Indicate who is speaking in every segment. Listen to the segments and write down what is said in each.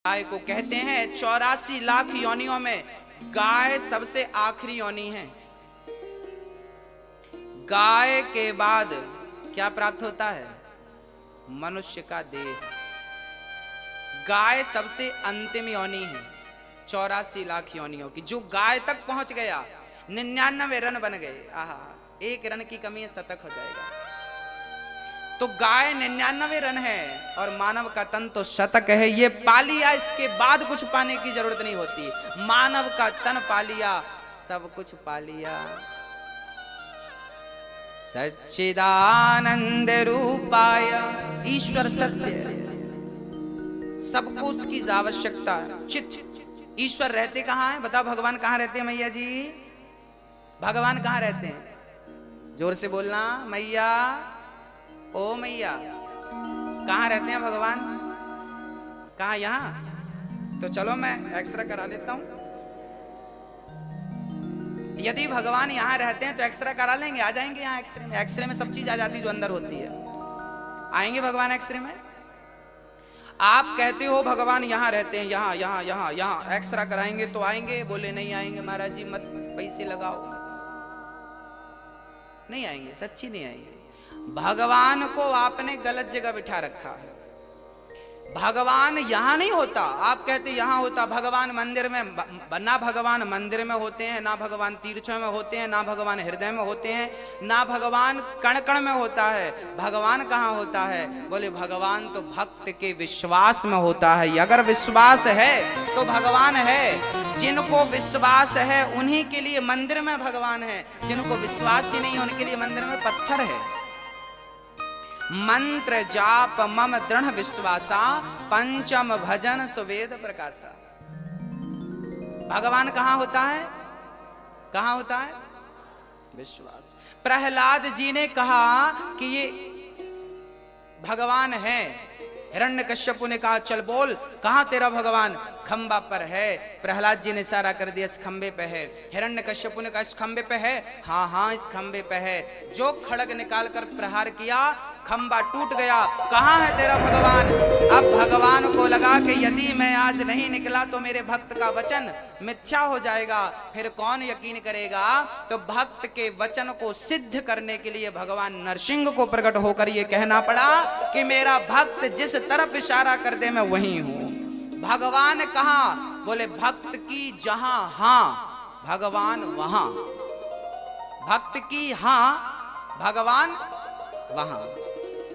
Speaker 1: गाय को कहते हैं 84 लाख योनियों में गाय सबसे आखिरी योनि है। गाय के बाद क्या प्राप्त होता है? मनुष्य का देह। गाय सबसे अंतिम योनि है 84 लाख योनियों की। जो गाय तक पहुंच गया 99 रन बन गए। आहा, एक रन की कमी है, शतक हो जाएगा। तो गाय 99 रन है और मानव का तन तो शतक है। ये पा लिया, इसके बाद कुछ पाने की जरूरत नहीं होती। मानव का तन पा लिया, सब कुछ पा लिया। सच्चिदानंद रूपाय, ईश्वर सत्य है, सबको उसकी आवश्यकता है। चित ईश्वर रहते कहां है? बताओ भगवान कहां रहते हैं मैया जी? भगवान कहां रहते हैं? जोर से बोलना, मैया, ओ मैया, कहां रहते हैं भगवान? कहां? यहां? तो चलो मैं एक्सरे करा लेता हूं। यदि भगवान यहां रहते हैं तो एक्सरे करा लेंगे, आ जाएंगे यहां एक्सरे में। एक्सरे में सब चीज आ जाती है जो अंदर होती है। आएंगे भगवान एक्सरे में? आप कहते हो भगवान यहां रहते हैं, यहां यहां यहां यहां एक्सरा कराएंगे तो आएंगे। बोले नहीं आएंगे महाराज जी, मत पैसे लगाओ, नहीं आएंगे, सच्ची नहीं आएंगे। भगवान को आपने गलत जगह बिठा रखा है। भगवान यहां नहीं होता। आप कहते यहां होता। भगवान मंदिर में, ना भगवान मंदिर में होते हैं, ना भगवान तीर्थों में होते हैं, ना भगवान हृदय में होते हैं, ना भगवान कण कण में होता है। भगवान कहां होता है? बोले भगवान तो भक्त के विश्वास में होता है। अगर विश्वास है तो भगवान है। जिनको विश्वास है उन्हीं के लिए मंदिर में भगवान है। जिनको विश्वास ही नहीं उनके लिए मंदिर में पत्थर है। मंत्र जाप मम दृढ़ विश्वासा, पंचम भजन सुवेद प्रकाशा। भगवान कहां होता है? कहां होता है? विश्वास। प्रहलाद जी ने कहा कि ये भगवान है। हिरण्यकश्यपु ने कहा चल बोल, कहां तेरा भगवान? खंबा पर है। प्रहलाद जी ने इशारा कर दिया इस खंबे पे है। हिरण्यकश्यपु ने कहा इस खंबे पे है? हाँ हाँ इस खंबे पे है। जो खड़ग निकाल कर प्रहार किया, खंबा टूट गया। कहां है तेरा भगवान? अब भगवान को लगा कि यदि मैं आज नहीं निकला तो मेरे भक्त का वचन मिथ्या हो जाएगा, फिर कौन यकीन करेगा। तो भक्त के वचन को सिद्ध करने के लिए भगवान नरसिंह को प्रकट होकर यह कहना पड़ा कि मेरा भक्त जिस तरफ इशारा कर दे मैं वहीं हूं। भगवान कहां? बोले भक्त की जहां हां भगवान वहां। भक्त की हां भगवान वहां।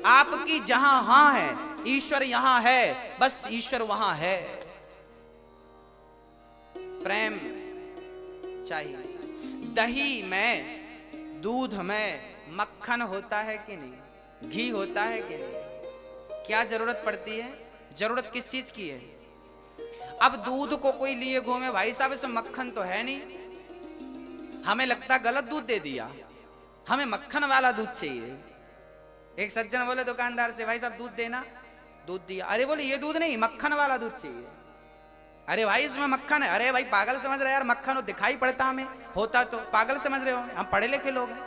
Speaker 1: आपकी जहां हां है, ईश्वर यहां है, बस ईश्वर वहां है। प्रेम चाहिए। दही में, दूध में मक्खन होता है कि नहीं? घी होता है कि नहीं? क्या जरूरत पड़ती है? जरूरत किस चीज की है? अब दूध को कोई लिए घूमे, भाई साहब इसमें मक्खन तो है नहीं, हमें लगता गलत दूध दे दिया, हमें मक्खन वाला दूध चाहिए। एक सज्जन बोले दुकानदार से, भाई साहब दूध देना। दूध दिया। अरे बोले ये दूध नहीं, मक्खन वाला दूध चाहिए। अरे भाई इसमें मक्खन है। अरे भाई पागल समझ रहे यार, मक्खन हो दिखाई पड़ता, हमें होता तो पागल समझ रहे हो, हम पढ़े लिखे लोग हैं।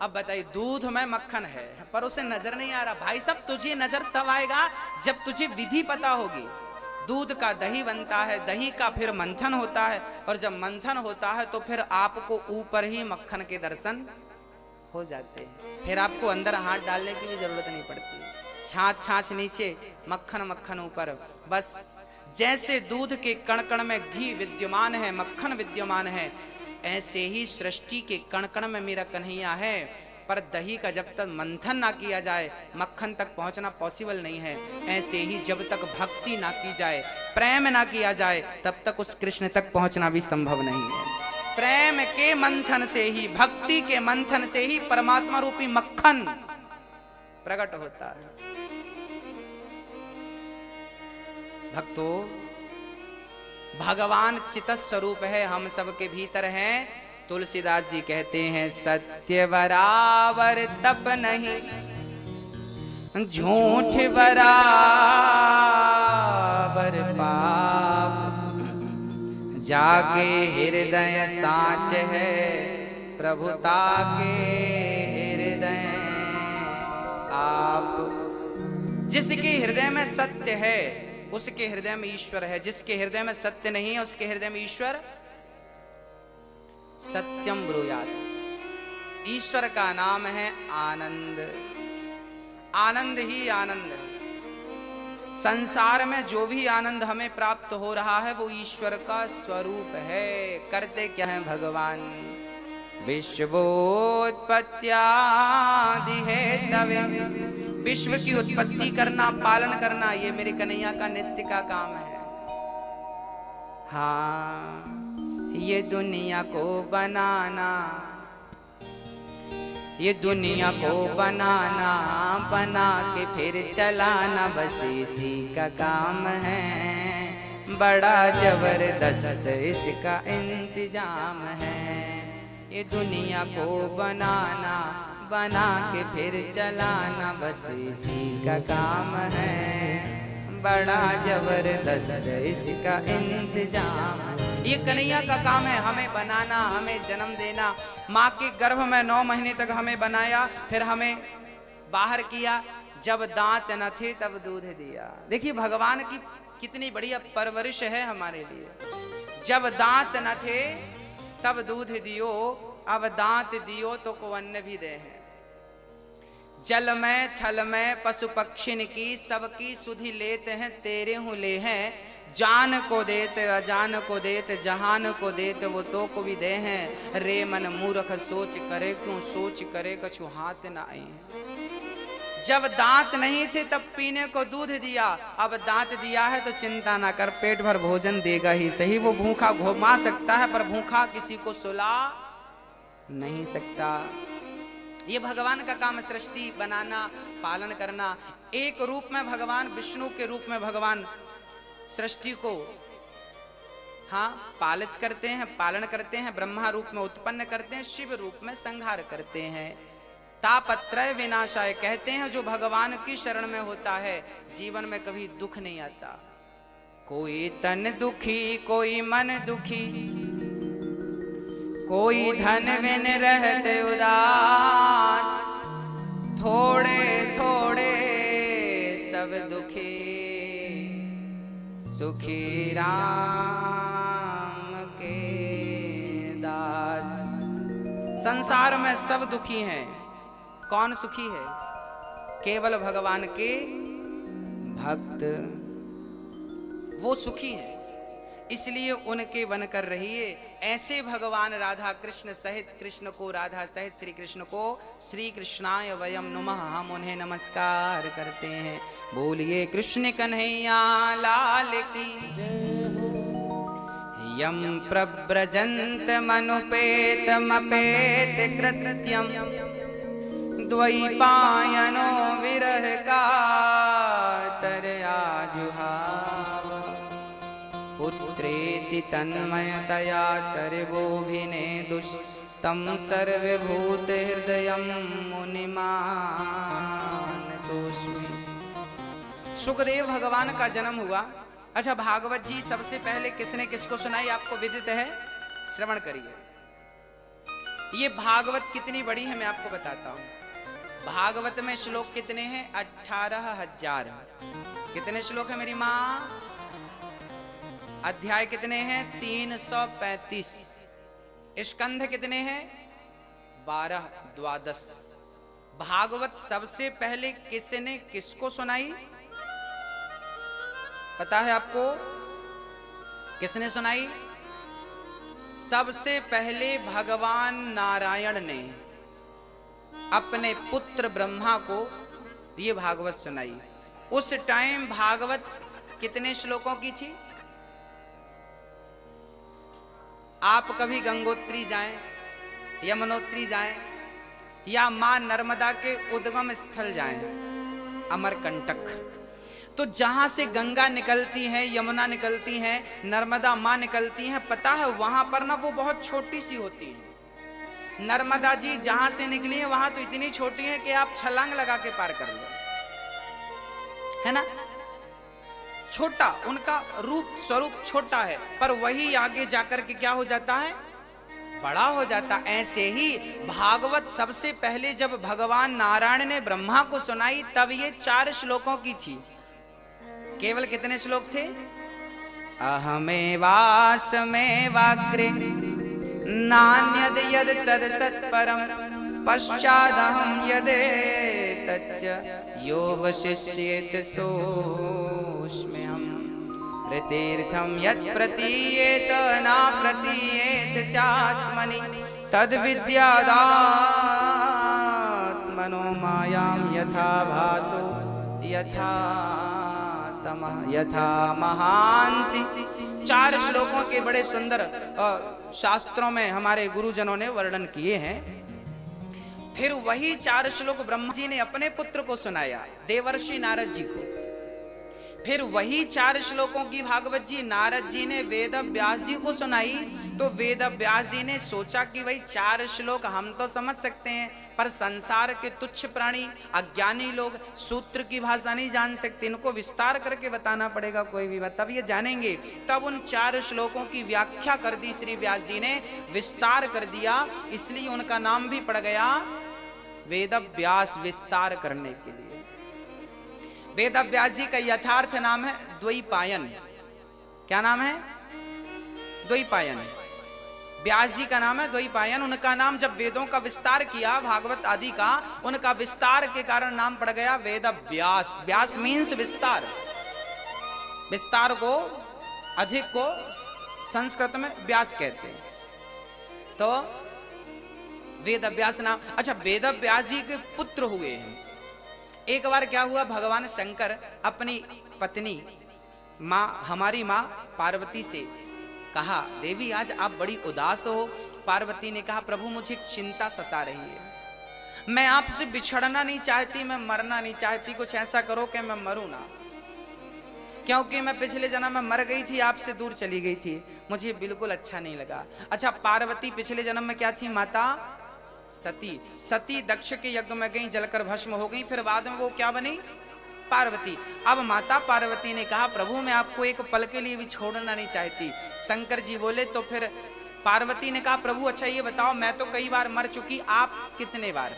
Speaker 1: अब बताइए दूध में मक्खन है पर उसे नजर नहीं आ रहा। भाई साहब तुझे नजर तब आएगा जब तुझे विधि पता होगी। दूध का दही बनता है, दही का फिर मंथन होता है, और जब मंथन होता है तो फिर आपको ऊपर ही मक्खन के दर्शन हो जाते हैं। फिर आपको अंदर हाथ डालने की भी जरूरत नहीं पड़ती। छाछ छाछ नीचे, मक्खन मक्खन ऊपर। बस जैसे दूध के कण कण में घी विद्यमान है, मक्खन विद्यमान है, ऐसे ही सृष्टि के कण कण में मेरा कन्हैया है। पर दही का जब तक मंथन ना किया जाए मक्खन तक पहुंचना पॉसिबल नहीं है। ऐसे ही जब तक भक्ति ना की जाए, प्रेम ना किया जाए, तब तक उस कृष्ण तक पहुंचना भी संभव नहीं है। प्रेम के मंथन से ही, भक्ति के मंथन से ही परमात्मा रूपी मक्खन प्रकट होता है। भक्तों, भगवान चित स्वरूप है, हम सबके भीतर हैं। तुलसीदास जी कहते हैं सत्य बराबर तप नहीं, झूठ बराबर पाप, जाके हृदय साच है प्रभुता के हृदय आप। जिसके हृदय में सत्य है उसके हृदय में ईश्वर है। जिसके हृदय में सत्य नहीं है उसके हृदय में ईश्वर सत्यम ब्रूयात्। ईश्वर का नाम है आनंद। आनंद ही आनंद है। संसार में जो भी आनंद हमें प्राप्त हो रहा है वो ईश्वर का स्वरूप है। करते क्या है भगवान? विश्वोत्पत्त्यादि हेतवे, विश्व की उत्पत्ति करना, पालन करना, ये मेरे कन्हैया का नित्य का काम है। हाँ, ये दुनिया को बनाना, ये दुनिया को बनाना, बना के फिर चलाना, बस इसी का काम है। बड़ा जबरदस्त इसका इंतजाम है। ये दुनिया को बनाना, बना के फिर चलाना, बस इसी का काम है। बड़ा जबरदस्त इसका इंतजाम है। ये कन्हैया का काम है, हमें बनाना, हमें जन्म देना। माँ के गर्भ में 9 महीने तक हमें बनाया, फिर हमें बाहर किया। जब दांत न थे तब दूध दिया। देखिए भगवान की कितनी बढ़िया परवरिश है हमारे लिए। जब दांत न थे तब दूध दियो, अब दांत दियो तो को अन्न भी दे हैं। जल में छल में पशु पक्षिन की, सबकी सुधि लेते हैं, तेरे हूँ ले हैं। जान को देते अजान को देते, जहान को देते वो तो को भी दे हैं। रे मन मूर्ख सोच करे क्यों, सोच करे कछु हाथ न आए। जब दांत नहीं थे तब पीने को दूध दिया, अब दांत दिया है तो चिंता ना कर, पेट भर भोजन देगा ही सही। वो भूखा घुमा सकता है पर भूखा किसी को सुला नहीं सकता। ये भगवान का काम है, सृष्टि बनाना, पालन करना। एक रूप में भगवान, विष्णु के रूप में भगवान सृष्टि को हाँ पालित करते हैं, पालन करते हैं। ब्रह्मा रूप में उत्पन्न करते हैं, शिव रूप में संहार करते हैं। तापत्रय विनाशाय कहते हैं, जो भगवान की शरण में होता है जीवन में कभी दुख नहीं आता। कोई तन दुखी, कोई मन दुखी, कोई धन बिन रहते उदास, थोड़े थोड़े सब दुखी, सुखी राम के दास। संसार में सब दुखी हैं, कौन सुखी है? केवल भगवान के भक्त, वो सुखी है। इसलिए उनके बनकर रहिए। ऐसे भगवान राधा कृष्ण सहित, कृष्ण को राधा सहित श्री कृष्ण को श्री कृष्णाय वयम नुमः, हम उन्हें नमस्कार करते हैं। बोलिए कृष्ण कन्हैया लाल की। यम प्रव्रजन्त मनुपेत मपेत कृत्यम, द्वैपायनो विरह का तरयाजुहाव। पुत्रेति तन्मयतया तर्वोभिने दुष्टं, सर्वभूत हृदयं मुनिमानतोऽस्मि। सुखदेव भगवान का जन्म हुआ। अच्छा, भागवत जी सबसे पहले किसने किसको सुनाई आपको विदित है? श्रवण करिए। ये भागवत कितनी बड़ी है मैं आपको बताता हूं। भागवत में श्लोक कितने हैं? 18,000। कितने श्लोक है मेरी माँ? अध्याय कितने हैं? 335। स्कंध कितने हैं? 12, 12। भागवत सबसे पहले किसने किसको सुनाई पता है आपको? किसने सुनाई? सबसे पहले भगवान नारायण ने अपने पुत्र ब्रह्मा को ये भागवत सुनाई। उस टाइम भागवत कितने श्लोकों की थी? आप कभी गंगोत्री जाएं, यमुनोत्री जाएं, या मां नर्मदा के उद्गम स्थल जाएं, अमरकंटक, तो जहां से गंगा निकलती है, यमुना निकलती है, नर्मदा मां निकलती हैं, पता है वहां पर ना वो बहुत छोटी सी होती है। नर्मदा जी जहां से निकली है वहां तो इतनी छोटी है कि आप छलांग लगा के पार कर लो, है ना? छोटा, उनका रूप स्वरूप छोटा है, पर वही आगे जाकर के क्या हो जाता है? बड़ा हो जाता। ऐसे ही भागवत सबसे पहले जब भगवान नारायण ने ब्रह्मा को सुनाई तब ये 4 श्लोकों की थी। केवल कितने श्लोक थे? अहमेवास्मेवाग्रे नान्यद यद सदसत्परम पश्चादहं यदेतच्च यो वशिष्येत सोऽस्म्यहम् ऋतीर्थं यत् प्रतीयेत न प्रतीयेत चात्मनि तद्विद्यादात्मनो मायां यथा भासो यथा तमः यथा महान्ति। 4 श्लोकों के बड़े सुंदर शास्त्रों में हमारे गुरुजनों ने वर्णन किए हैं। फिर वही 4 श्लोक ब्रह्मा जी ने अपने पुत्र को सुनाया, देवर्षि नारद जी को। फिर वही 4 श्लोकों की भागवत जी नारद जी ने वेद व्यास जी को सुनाई। तो वेद व्यास जी ने सोचा कि भाई 4 श्लोक हम तो समझ सकते हैं, पर संसार के तुच्छ प्राणी अज्ञानी लोग सूत्र की भाषा नहीं जान सकते, इनको विस्तार करके बताना पड़ेगा कोई भी बात, तब ये जानेंगे। तब उन 4 श्लोकों की व्याख्या कर दी श्री व्यास जी ने, विस्तार कर दिया, इसलिए उनका नाम भी पड़ गया वेद व्यास, विस्तार करने के लिए। वेद व्यास जी का यथार्थ नाम है द्वैपायन। क्या नाम है? द्वैपायन। व्यास जी का नाम है द्वैपायन। उनका नाम जब वेदों का विस्तार किया, भागवत आदि का, उनका विस्तार के कारण नाम पड़ गया वेद व्यास। व्यास मीन्स विस्तार। विस्तार को, अधिक को संस्कृत में व्यास कहते हैं। तो वेद व्यास नाम। अच्छा, वेद व्यास जी के पुत्र हुए हैं। एक बार क्या हुआ, भगवान शंकर अपनी पत्नी हमारी माँ पार्वती से कहा, देवी आज आप बड़ी उदास हो। पार्वती ने कहा, प्रभु मुझे चिंता सता रही है, मैं आपसे बिछड़ना नहीं चाहती, मैं मरना नहीं चाहती, कुछ ऐसा करो कि मैं मरूं ना, क्योंकि मैं पिछले जन्म में मर गई थी, आपसे दूर चली गई थी, मुझे बिल्कुल अच्छा नहीं लगा। अच्छा, पार्वती पिछले जन्म में क्या थी? माता सती। सती दक्ष के यज्ञ में गई, जलकर भस्म हो गई, फिर बाद में वो क्या बनी? पार्वती। अब माता पार्वती ने कहा, प्रभु मैं आपको एक पल के लिए भी छोड़ना नहीं चाहती। शंकर जी बोले, तो फिर पार्वती ने कहा, प्रभु अच्छा ये बताओ, मैं तो कई बार मर चुकी, आप कितने बार?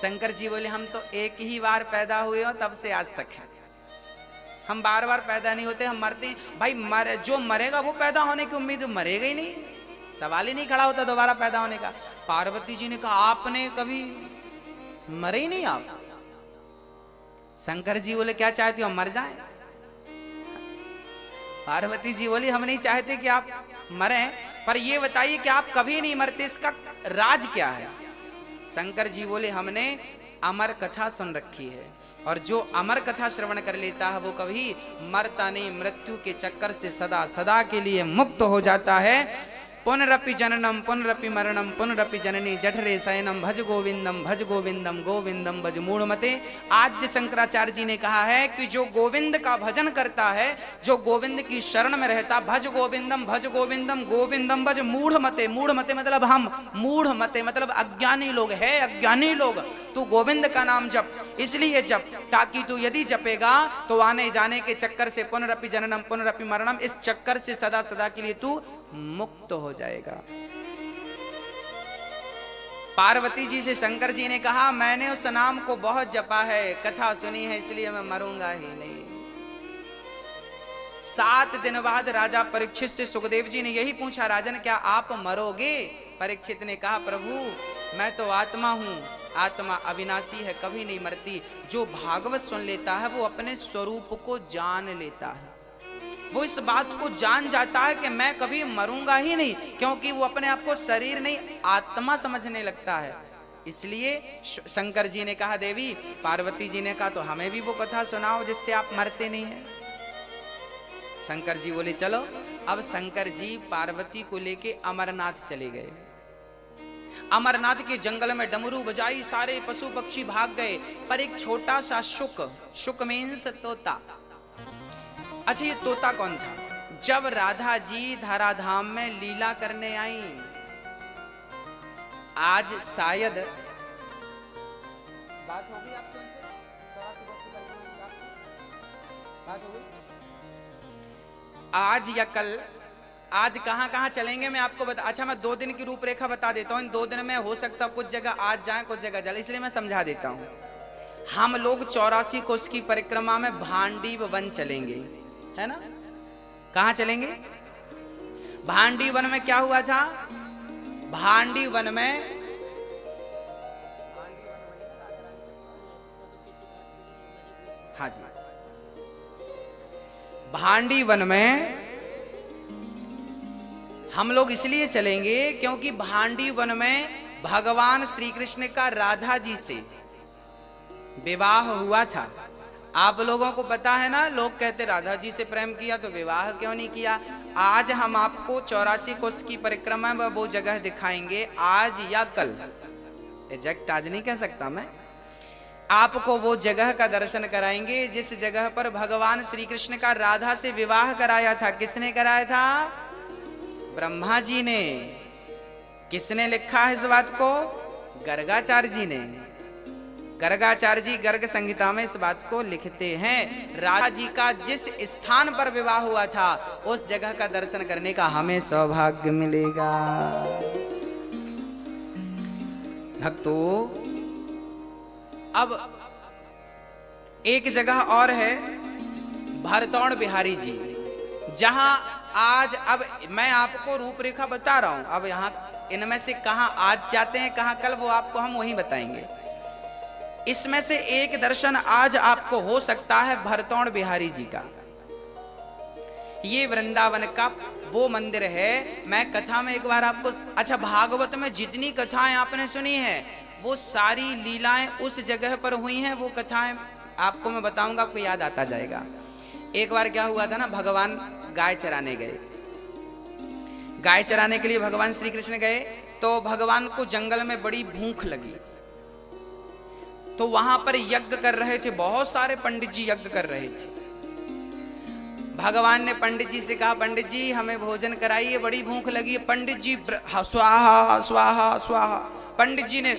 Speaker 1: शंकर जी बोले, हम तो एक ही बार पैदा हुए हो, तब से आज तक है, हम बार बार पैदा नहीं होते, हम मरते हैं। भाई जो मरेगा वो पैदा होने की उम्मीद, मरेगा ही नहीं, सवाल ही नहीं खड़ा होता दोबारा पैदा होने का। पार्वती जी ने कहा, आपने कभी मरे ही नहीं आप? शंकर जी बोले, क्या चाहती हो हम मर जाएं? पार्वती जी बोली, हम नहीं चाहते कि आप मरें, पर ये बताइए कि आप कभी नहीं मरते, इसका राज क्या है? शंकर जी बोले, हमने अमर कथा सुन रखी है, और जो अमर कथा श्रवण कर लेता है वो कभी मरता नहीं, मृत्यु के चक्कर से सदा सदा के लिए मुक्त हो जाता है। पुनरपि जननम पुनरपि मरणम पुनरपि जननी जठरे शयनम भज गोविंदम गोविंदम भज मूढ़मते। आद्य शंकराचार्य जी ने कहा है कि जो गोविंद का भजन करता है, जो गोविंद की शरण में रहता, भज गोविंदम गोविंदम भज मूढ़मते। मूढ़मते मतलब हम, मूढ़मते मतलब अज्ञानी लोग है, अज्ञानी लोग। तू गोविंद का नाम जप, इसलिए जप ताकि तू यदि जपेगा तो आने जाने के चक्कर से, पुनरपि जननम पुनरपि मरणम, इस चक्कर से सदा सदा के लिए तू मुक्त हो जाएगा। पार्वती जी से शंकर जी ने कहा, मैंने उस नाम को बहुत जपा है, कथा सुनी है, इसलिए मैं मरूंगा ही नहीं। 7 दिन बाद राजा परीक्षित से सुखदेव जी ने यही पूछा, राजन क्या आप मरोगे? परीक्षित ने कहा, प्रभु मैं तो आत्मा हूं, आत्मा अविनाशी है, कभी नहीं मरती। जो भागवत सुन लेता है वो अपने स्वरूप को जान लेता है, वो इस बात को जान जाता है कि मैं कभी मरूंगा ही नहीं, क्योंकि वो अपने आप को शरीर नहीं आत्मा समझने लगता है। इसलिए शंकर जी ने कहा, देवी, पार्वती जी ने कहा, तो हमें भी वो कथा सुनाओ जिससे आप मरते नहीं हैं। शंकर जी बोले, चलो। अब शंकर जी पार्वती को लेके अमरनाथ चले गए। अमरनाथ के जंगल में डमरू बजाई, सारे पशु पक्षी भाग गए, पर एक छोटा सा शुक मीन्स तोता। अच्छा, ये तोता कौन था? जब राधा जी धराधाम में लीला करने आई, आज शायद बात होगी आपके उनसे, 84 बात होगी आज या कल। आज कहां कहां चलेंगे मैं आपको बता। अच्छा, मैं 2 दिन की रूपरेखा बता देता हूं। इन 2 दिन में हो सकता कुछ जगह आज जाए, कुछ जगह चले, इसलिए मैं समझा देता हूं। हम लोग 84 कोस की परिक्रमा में भांडीव वन चलेंगे, है ना? कहां चलेंगे? भांडी वन में क्या हुआ था? भांडी वन में हाँ जी, भांडी वन में हम लोग इसलिए चलेंगे क्योंकि भांडी वन में भगवान श्री कृष्ण का राधा जी से विवाह हुआ था। आप लोगों को पता है ना, लोग कहते राधा जी से प्रेम किया तो विवाह क्यों नहीं किया। आज हम आपको 84 कोस की परिक्रमा में वो जगह दिखाएंगे, आज या कल, एग्जैक्ट आज नहीं कह सकता मैं, आपको वो जगह का दर्शन कराएंगे जिस जगह पर भगवान श्री कृष्ण का राधा से विवाह कराया था। किसने कराया था? ब्रह्मा जी ने। किसने लिखा है इस बात को? गर्गाचार्य जी ने। गर्गाचार्य जी गर्ग संहिता में इस बात को लिखते हैं। राधा जी का जिस स्थान पर विवाह हुआ था उस जगह का दर्शन करने का हमें सौभाग्य मिलेगा। भक्तों, अब एक जगह और है भरतौड़ बिहारी जी, जहां आज, अब मैं आपको रूपरेखा बता रहा हूं, अब यहां इनमें से कहां आज जाते हैं कहां कल, वो आपको हम वही बताएंगे। इसमें से एक दर्शन आज आपको हो सकता है भरतौड़ बिहारी जी का। ये वृंदावन का वो मंदिर है। मैं कथा में एक बार आपको, अच्छा, भागवत में जितनी कथाएं आपने सुनी है वो सारी लीलाएं उस जगह पर हुई हैं। वो कथाएं आपको मैं बताऊंगा, आपको याद आता जाएगा। एक बार क्या हुआ था ना, भगवान गाय चराने गए। गाय चराने के लिए भगवान श्री कृष्ण गए तो भगवान को जंगल में बड़ी भूख लगी, तो वहां पर यज्ञ कर रहे थे, बहुत सारे पंडित जी यज्ञ कर रहे थे। भगवान ने पंडित जी से कहा, पंडित जी हमें भोजन कराइए, बड़ी भूख लगी है। पंडित जी स्वाहा स्वाहा स्वाहा, पंडित जी ने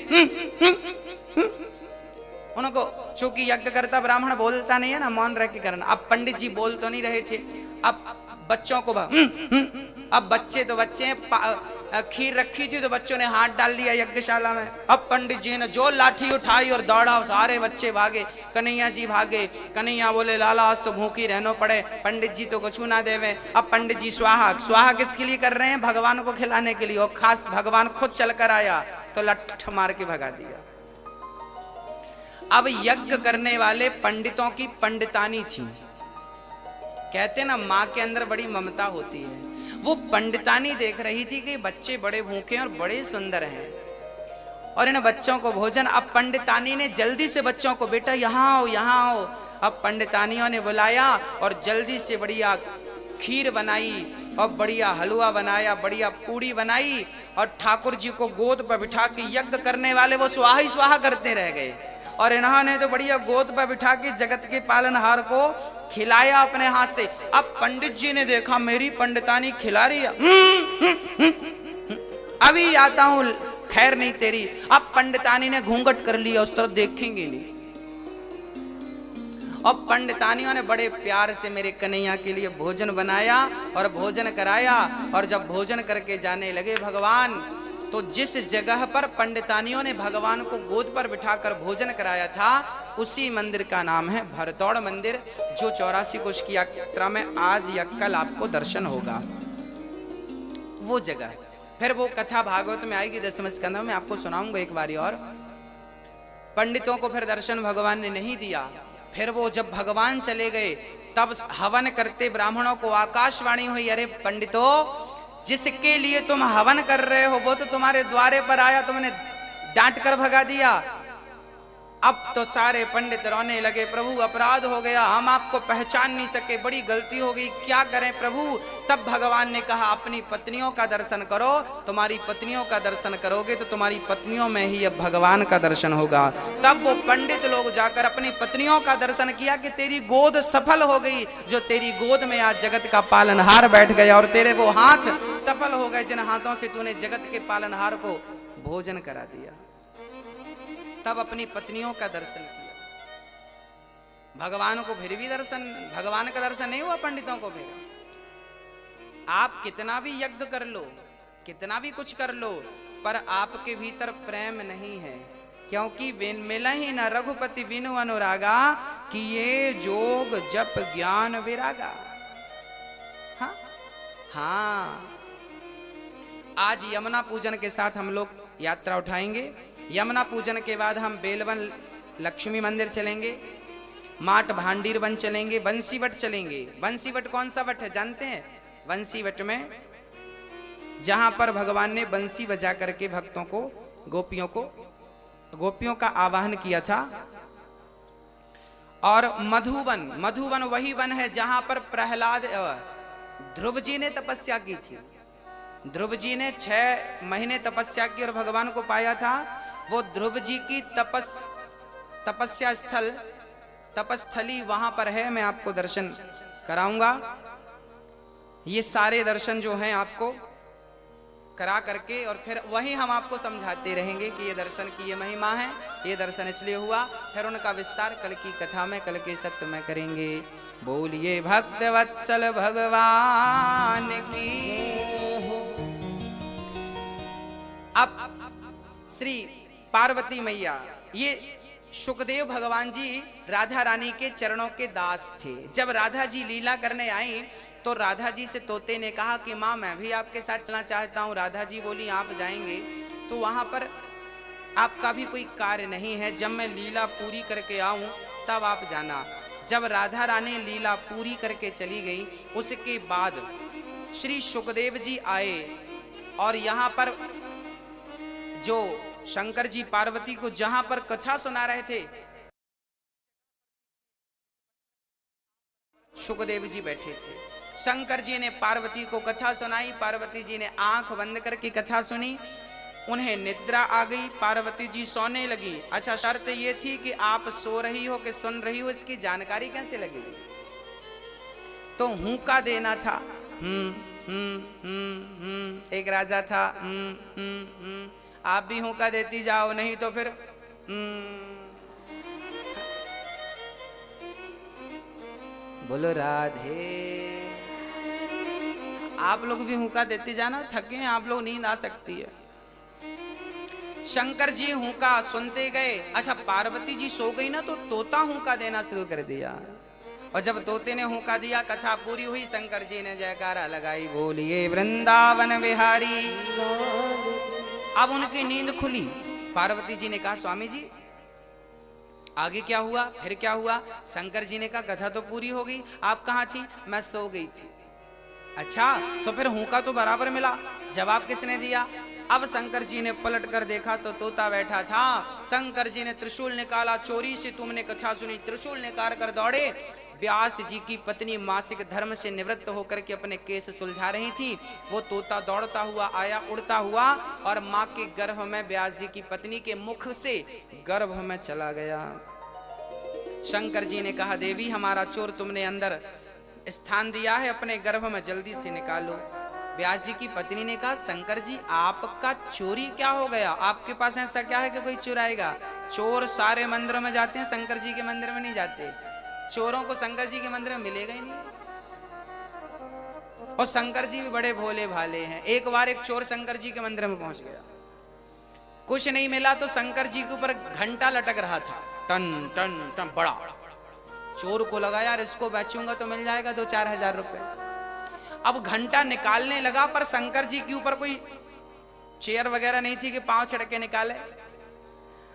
Speaker 1: उनको, चूंकि यज्ञ करता ब्राह्मण बोलता नहीं है ना, मौन रह के करना। अब पंडित जी बोल तो नहीं रहे थे, अब बच्चों को अब बच्चे तो बच्चे हैं, खीर रखी थी तो बच्चों ने हाथ डाल लिया यज्ञशाला में। अब पंडित जी ने जो लाठी उठाई और दौड़ा, सारे बच्चे भागे, कन्हैया जी भागे। कन्हैया बोले, लाला आज तो भूखी रहना पड़े, पंडित जी तो कुछ ना देवे। अब पंडित जी स्वाहा स्वाहा किसके लिए कर रहे हैं? भगवान को खिलाने के लिए। और खास भगवान खुद चल कर आया तो लठ मार के भगा दिया। अब यज्ञ करने वाले पंडितों की पंडितानी थी। कहते ना, माँ के अंदर बड़ी ममता होती है। वो पंडितानी देख रही थी कि बच्चे बड़े भूखे और बड़े सुंदर हैं और इन बच्चों को भोजन। अब पंडितानी ने जल्दी से बच्चों को, बेटा यहाँ आओ यहाँ आओ। अब पंडितानियों ने बुलाया और जल्दी से बढ़िया खीर बनाई और बढ़िया हलवा बनाया, बढ़िया पूड़ी बनाई और ठाकुर जी को गोद पर बिठा के, यज्ञ करने वाले वो स्वाहा ही स्वाहा करते रह गए और इन्होंने तो बढ़िया गोद पर बिठा के जगत के पालनहार को खिलाया अपने हाथ से। अब पंडित जी ने देखा मेरी पंडितानी खिला रही है, अभी आता हूं, खैर नहीं तेरी। अब पंडितानी ने घूंघट कर लिया, उस तरफ देखेंगे नहीं। अब पंडितानियों ने बड़े प्यार से मेरे कन्हैया के लिए भोजन बनाया और भोजन कराया। और जब भोजन करके जाने लगे भगवान, तो जिस जगह पर पंडितानियों ने भगवान को गोद पर बिठाकर भोजन कराया था उसी मंदिर का नाम है भरतौड़ मंदिर, जो 84 कोश की यात्रा में आज या कल आपको दर्शन होगा। वो जगह, फिर वो कथा भागवत में आएगी 10वें स्कंध में, आपको सुनाऊंगा एक बारी और। पंडितों को फिर दर्शन भगवान ने नहीं दिया। फिर वो जब भगवान चले गए तब हवन करते ब्राह्मणों को आकाशवाणी हुई, अरे पंडितों, जिसके लिए तुम हवन कर रहे हो वो तो तुम्हारे द्वारे पर आया, तुमने डांट कर भगा दिया। अब तो सारे पंडित रोने लगे, प्रभु अपराध हो गया, हम आपको पहचान नहीं सके, बड़ी गलती हो गई, क्या करें प्रभु। तब भगवान ने कहा, अपनी पत्नियों का दर्शन करो, तुम्हारी पत्नियों का दर्शन करोगे तो तुम्हारी पत्नियों में ही अब भगवान का दर्शन होगा। तब वो पंडित लोग जाकर अपनी पत्नियों का दर्शन किया कि तेरी गोद सफल हो गई, जो तेरी गोद में आज जगत का पालनहार बैठ गया और तेरे वो हाथ सफल हो गए जिन हाथों से तूने जगत के पालनहार को भोजन करा दिया। तब अपनी पत्नियों का दर्शन किया। भगवान को फिर भी दर्शन, भगवान का दर्शन नहीं हुआ पंडितों को। फिर आप कितना भी यज्ञ कर लो, कितना भी कुछ कर लो, पर आपके भीतर प्रेम नहीं है, क्योंकि मिला ही न रघुपति बिनु अनुरागा, कि ये जोग जप ज्ञान विरागा। हाँ हाँ, आज यमुना पूजन के साथ हम लोग यात्रा उठाएंगे। यमुना पूजन के बाद हम बेलवन लक्ष्मी मंदिर चलेंगे, माट भांडीर वन चलेंगे, बंसीवट चलेंगे। बंसीवट कौन सा वट है जानते हैं? बंसीवट में जहां पर भगवान ने बंसी बजा करके भक्तों को, गोपियों का आवाहन किया था। और मधुवन, मधुवन वही वन है जहां पर प्रहलाद ध्रुव जी ने तपस्या की थी। ध्रुव जी ने 6 महीने तपस्या की और भगवान को पाया था। वो ध्रुव जी की तपस्या स्थल, तपस्थली वहां पर है। मैं आपको दर्शन कराऊंगा। ये सारे दर्शन जो हैं आपको करा करके और फिर वही हम आपको समझाते रहेंगे कि ये दर्शन की ये महिमा है, ये दर्शन इसलिए हुआ। फिर उनका विस्तार कल की कथा में, कल के सत्य में करेंगे। बोलिए भक्त वत्सल भगवान की। अब श्री पार्वती मैया, ये सुखदेव भगवान जी राधा रानी के चरणों के दास थे। जब राधा जी लीला करने आई तो राधा जी से तोते ने कहा कि माँ मैं भी आपके साथ चलना चाहता हूँ। राधा जी बोली आप जाएंगे तो वहां पर आपका भी कोई कार्य नहीं है, जब मैं लीला पूरी करके आऊं तब आप जाना। जब राधा रानी लीला पूरी करके चली गई, उसके बाद श्री सुखदेव जी आए और यहाँ पर जो शंकर जी पार्वती को जहां पर कथा सुना रहे थे, सुखदेव जी बैठे थे। शंकर जी ने पार्वती को कथा सुनाई। पार्वती जी ने आंख बंद करके कथा सुनी। उन्हें निद्रा आ गई, पार्वती जी सोने लगी। अच्छा, शर्त ये थी कि आप सो रही हो कि सुन रही हो इसकी जानकारी कैसे लगेगी? तो हुंका देना था। एक राजा था, आप भी हुंका देती जाओ, नहीं तो फिर बोलो राधे। आप लोग भी हुंका देते जाना, थके हैं आप लोग, नींद आ सकती है। शंकर जी हुंका सुनते गए। अच्छा, पार्वती जी सो गई ना तो तोता हुंका देना शुरू कर दिया। और जब तोते ने हुंका दिया, कथा पूरी हुई, शंकर जी ने जयकारा लगाई, बोलिए वृंदावन बिहारी। अब उनकी नींद खुली। पार्वती जी ने कहा स्वामी जी आगे क्या हुआ, फिर क्या हुआ? शंकर जी ने कहा कथा तो पूरी हो गई, आप कहाँ थी? मैं सो गई थी। अच्छा, तो फिर हुंका तो बराबर मिला, जवाब किसने दिया? अब शंकर जी ने पलट कर देखा तो तोता बैठा था। शंकर जी ने त्रिशूल निकाला, चोरी से तुमने कथा सुनी। त्रिशूल निकाल कर दौड़े। व्यास जी की पत्नी मासिक धर्म से निवृत्त होकर के अपने केस सुलझा रही थी। वो तोता दौड़ता हुआ आया, उड़ता हुआ, और माँ के गर्भ में, व्यास जी की पत्नी के मुख से गर्भ में चला गया। शंकर जी ने कहा देवी हमारा चोर तुमने अंदर स्थान दिया है, अपने गर्भ में जल्दी से निकालो। व्यास जी की पत्नी ने कहा शंकर जी आपका चोरी क्या हो गया? आपके पास ऐसा क्या है कि कोई चुराएगा? चोर सारे मंदिरों में जाते हैं, शंकर जी के मंदिर में नहीं जाते। चोरों को शंकर जी के मंदिर में मिलेगा ही नहीं। और शंकर जी भी बड़े भोले भाले हैं। एक बार एक चोर शंकर जी के मंदिर में पहुंच गया, कुछ नहीं मिला तो शंकर जी के ऊपर घंटा लटक रहा था, टन टन टन, बड़ा। चोर को लगा यार इसको बेचूंगा तो मिल जाएगा 2-4 हजार रुपए। अब घंटा निकालने लगा, पर शंकर जी के ऊपर कोई चेयर वगैरह नहीं थी कि पांव छड़के निकाले।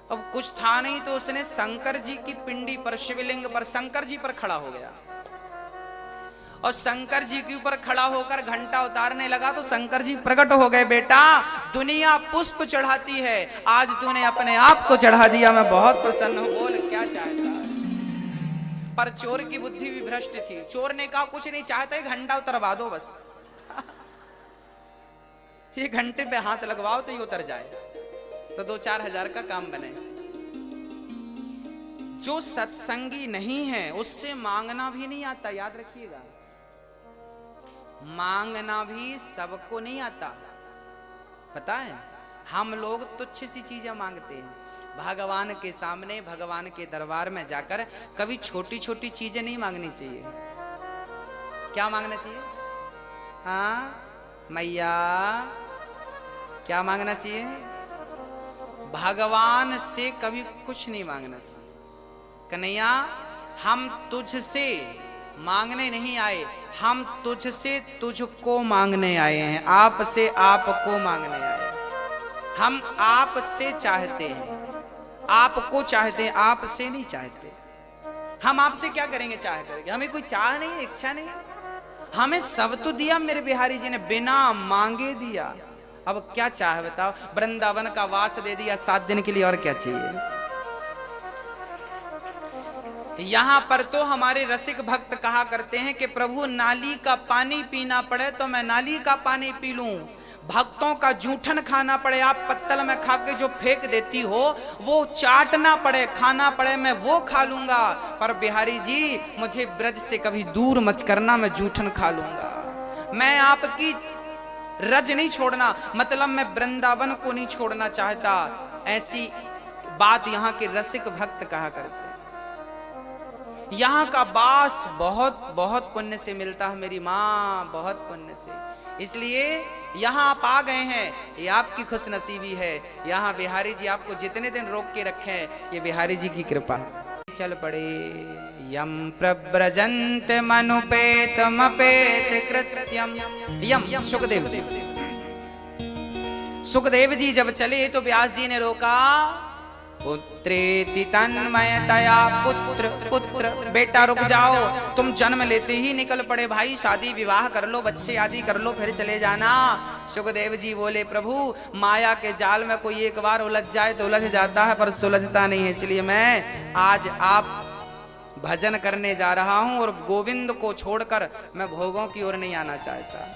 Speaker 1: अब कुछ था नहीं तो उसने शंकर जी की पिंडी पर, शिवलिंग पर, शंकर जी पर खड़ा हो गया और शंकर जी के ऊपर खड़ा होकर घंटा उतारने लगा तो शंकर जी प्रकट हो गए। बेटा दुनिया पुष्प चढ़ाती है, आज तूने अपने आप को चढ़ा दिया, मैं बहुत प्रसन्न हूं, बोल क्या चाहता है? पर चोर की बुद्धि भी भ्रष्ट थी। चोर ने कहा कुछ नहीं चाहता है, घंटा उतरवा दो बस। ये घंटे पे हाथ लगवाओ तो ये उतर जाए, तो 2-4 हजार का काम बने। जो सत्संगी नहीं है उससे मांगना भी नहीं आता, याद रखिएगा। मांगना भी सबको नहीं आता, पता है? हम लोग तुच्छ सी चीजें मांगते हैं। भगवान के सामने, भगवान के दरबार में जाकर कभी छोटी छोटी चीजें नहीं मांगनी चाहिए। क्या मांगना चाहिए? हाँ मैया, क्या मांगना चाहिए? भगवान से कभी कुछ नहीं मांगना चाहिए। कन्हैया हम तुझसे मांगने नहीं आए, हम तुझसे तुझको मांगने आए हैं, आपसे आपको मांगने आए हैं। हम आपसे चाहते हैं, आपको चाहते हैं, आपसे नहीं चाहते। हम आपसे क्या करेंगे चाह करके? हमें कोई चाह नहीं है, इच्छा नहीं है। हमें सब तो दिया मेरे बिहारी जी ने, बिना मांगे दिया। अब क्या चाह बताओ? वृंदावन का वास दे दिया 7 दिन के लिए, और क्या चाहिए? यहां पर तो हमारे रसिक भक्त कहा करते हैं कि प्रभु नाली का पानी पीना पड़े तो मैं नाली का पानी पी लूं, भक्तों का जूठन खाना पड़े, आप पत्तल में खा के जो फेंक देती हो वो चाटना पड़े, खाना पड़े, मैं वो खा लूंगा, पर बिहारी जी मुझे ब्रज से कभी दूर मत करना, मैं जूठन खा लूंगा। मैं आपकी रज नहीं छोड़ना, मतलब मैं वृंदावन को नहीं छोड़ना चाहता। ऐसी बात यहाँ के रसिक भक्त कहा करते हैं। यहाँ का बास बहुत बहुत पुण्य से मिलता है मेरी माँ, बहुत पुण्य से। इसलिए यहाँ आप आ गए हैं, ये आपकी खुश नसीबी है। यहाँ बिहारी जी आपको जितने दिन रोक के रखे हैं, ये बिहारी जी की कृपा। चल पड़े यम प्रव्रजंत मनुपेत मपेत कृत्यम। यम सुखदेव जी, सुखदेव जी जब चले तो व्यास जी ने रोका। पुत्रेति तन्मयतया, पुत्र पुत्र, बेटा रुक जाओ, तुम जन्म लेते ही निकल पड़े भाई, शादी विवाह कर लो, बच्चे आदि कर लो, फिर चले जाना। सुखदेव जी बोले प्रभु माया के जाल में कोई एक बार उलझ जाए तो उलझ जाता है, पर सुलझता नहीं है। इसलिए मैं आज आप भजन करने जा रहा हूं और गोविंद को छोड़कर मैं भोगों की ओर नहीं आना चाहता।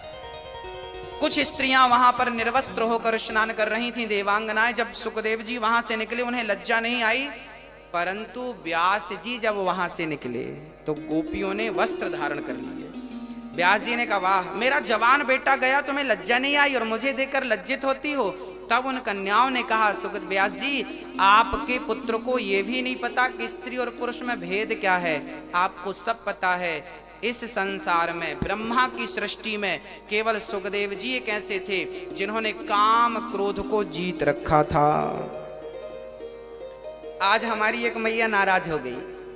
Speaker 1: कुछ स्त्रियां वहां पर निर्वस्त्र होकर स्नान कर रही थीं, देवांगनाएं। जब सुखदेव जी वहां से निकले उन्हें लज्जा नहीं आई, परंतु व्यास जी जब वहां से निकले तो गोपियों ने वस्त्र धारण कर लिए। व्यास जी ने कहा वाह, मेरा जवान बेटा गया, तुम्हें लज्जा नहीं आई और मुझे देखकर लज्जित होती हो। तब उन कन्याओं ने कहा सुखद व्यास जी, आपके पुत्र को यह भी नहीं पता कि स्त्री और पुरुष में भेद क्या है, आपको सब पता है। इस संसार में ब्रह्मा की सृष्टि में केवल सुखदेव जी एक ऐसे थे जिन्होंने काम क्रोध को जीत रखा था। आज हमारी एक मैया नाराज हो गई,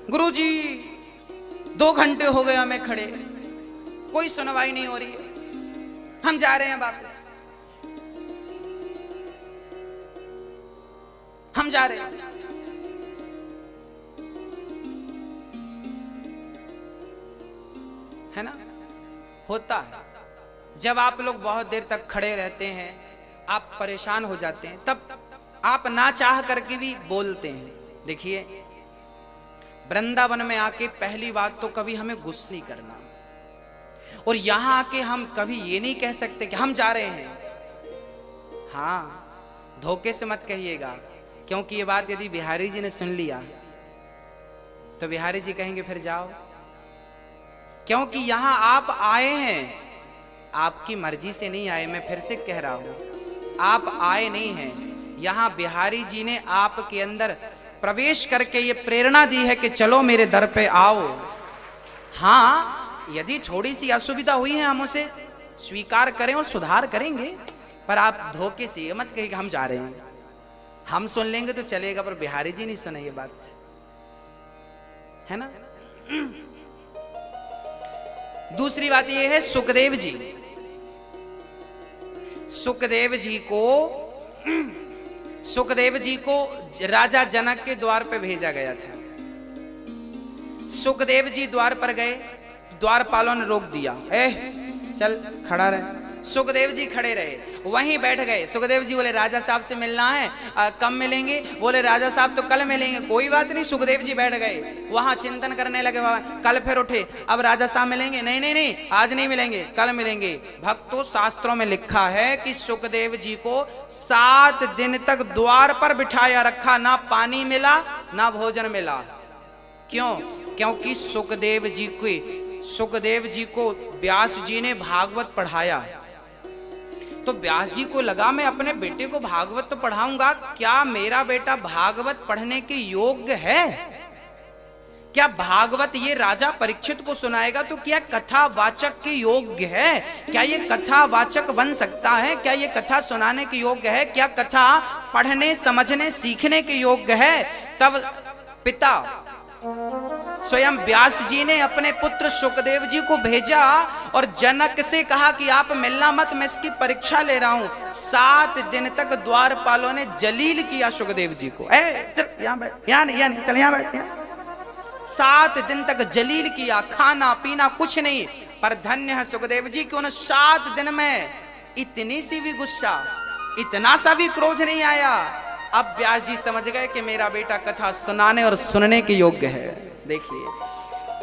Speaker 1: गुरुजी 2 घंटे हो गए हमें खड़े, कोई सुनवाई नहीं हो रही है, हम जा रहे हैं वापस, हम जा रहे हैं। है ना, होता है। जब आप लोग बहुत देर तक खड़े रहते हैं, आप परेशान हो जाते हैं, तब आप ना चाह करके भी बोलते हैं। देखिए वृंदावन में आके पहली बात तो कभी हमें गुस्सा नहीं करना, और यहां आके हम कभी ये नहीं कह सकते कि हम जा रहे हैं। हाँ, धोखे से मत कहिएगा, क्योंकि ये बात यदि बिहारी जी ने सुन लिया तो बिहारी जी कहेंगे फिर जाओ, क्योंकि यहां आप आए हैं, आपकी मर्जी से नहीं आए। मैं फिर से कह रहा हूं, आप आए नहीं हैं, यहां बिहारी जी ने आपके अंदर प्रवेश करके ये प्रेरणा दी है कि चलो मेरे दर पे आओ। हाँ, यदि थोड़ी सी असुविधा हुई है हम उसे स्वीकार करें और सुधार करेंगे, पर आप धोखे से ये मत कहिए कि हम जा रहे हैं। हम सुन लेंगे तो चलेगा, पर बिहारी जी नहीं सुने ये बात, है ना। दूसरी बात यह है, सुखदेव जी, सुखदेव जी को राजा जनक के द्वार पे भेजा गया था। सुखदेव जी द्वार पर गए, द्वारपालों ने रोक दिया, चल खड़ा रहे। सुखदेव जी खड़े रहे, वहीं बैठ गए। सुखदेव जी बोले राजा साहब से मिलना है, कब मिलेंगे? बोले राजा साहब तो कल मिलेंगे। कोई बात नहीं, सुखदेव जी बैठ गए, वहां चिंतन करने लगे। कल फिर उठे, अब राजा साहब मिलेंगे? नहीं नहीं नहीं, आज नहीं मिलेंगे, कल मिलेंगे। भक्तों, शास्त्रों में लिखा है कि सुखदेव जी को 7 दिन तक द्वार पर बिठाया रखा, ना पानी मिला ना भोजन मिला। क्यों? क्योंकि सुखदेव जी को व्यास जी ने भागवत पढ़ाया। तो व्यास जी को लगा मैं अपने बेटे को भागवत तो पढ़ाऊंगा, क्या मेरा बेटा भागवत पढ़ने के योग्य है? क्या भागवत ये राजा परीक्षित को सुनाएगा तो क्या कथावाचक के योग्य है? क्या ये कथावाचक बन सकता है? क्या ये कथा सुनाने के योग्य है? क्या कथा पढ़ने समझने सीखने के योग्य है? तब पिता स्वयं व्यास जी ने अपने पुत्र शुकदेव जी को भेजा और जनक से कहा कि आप मिलना मत, मैं इसकी परीक्षा ले रहा हूं। 7 दिन तक द्वारपालों ने जलील किया शुकदेव जी को। चल यहां बैठ, यहां नहीं, चल यहां बैठ। 7 दिन तक जलील किया, खाना पीना कुछ नहीं। पर धन्य है सुखदेव जी कि उन 7 दिन में इतनी सी भी गुस्सा, इतना सा भी क्रोध नहीं आया। अब व्यास जी समझ गए कि मेरा बेटा कथा सुनाने और सुनने के योग्य है। देखिए,